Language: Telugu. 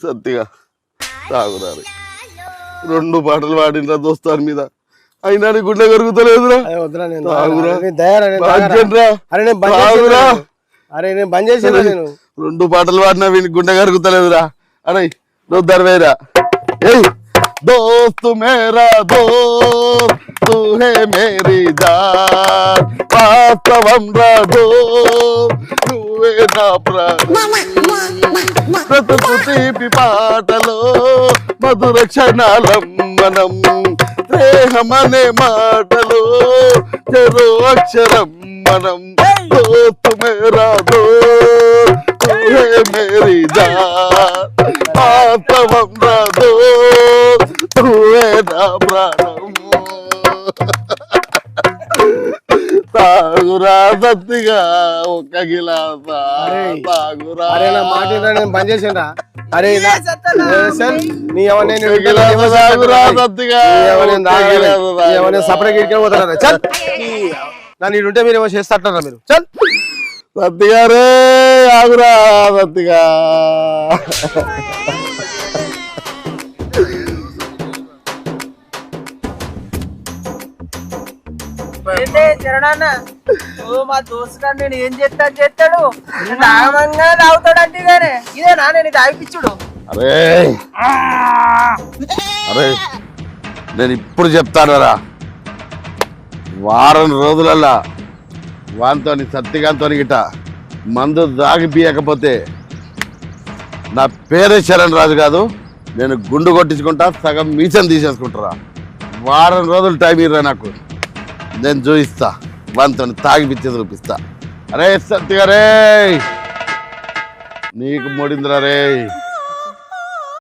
సత్తిగా తాగురారు 2 పాటలు పాడినరా దోస్తాని మీద అయినా నీ గుండె కరుగుతలేదురా. నేను బంద్ చేసిన 2 పాటలు పాడినా వీనికి గుండె కరుగుతలేదురా. అరే నువ్వు దర్వేరా. दोस्त मेरा दोस्त तू है मेरी जान वास्तवम रा दोस्त నువ్వే నా ప్రాణం పాటలో మధుర క్షణాలం మనం స్నేహమనే మాటలో చెరో అక్షరం మనం दोस्त मेरा दोस्त तू है मेरी जान वास्तवम రా दोस्त నువ్వే నా ప్రాణం. తాగురా సత్తిగా ఒక్క గిలాసా తాగురా. మాట నేను బంద్ చేసిండ్రా. అరే నీ తాగురా సత్తిగా సపరేట్ గిడికే పోతారా. చల్ నన్ను ఇటుంటే మీరు ఏమో చేస్తారా మీరు. చల్ సత్తిగా రే ఆగురా సత్తిగా. మా దోస్తు నేను ఏం చేస్తాడు నాగంగా తాగుతాడంటే ఇదే నా నేను తాగిపిచ్చుడు. అరే అరే నేను ఇప్పుడు చెప్తానురా. వారం రోజులల్లా వానితో సత్తిగాంతో గిట మందు తాగిపియకపోతే నా పేరే చరణ్ రాజు కాదు. నేను గుండు కొట్టించుకుంటా, సగం మీసం తీసేసుకుంటారా. వారం రోజులు టైం ఇర్రా నాకు. నేను చూపిస్తా వానితో తాగిపిచ్చి చూపిస్తా. అరే సత్తిగా రే నీకు మొడిందిరా రే.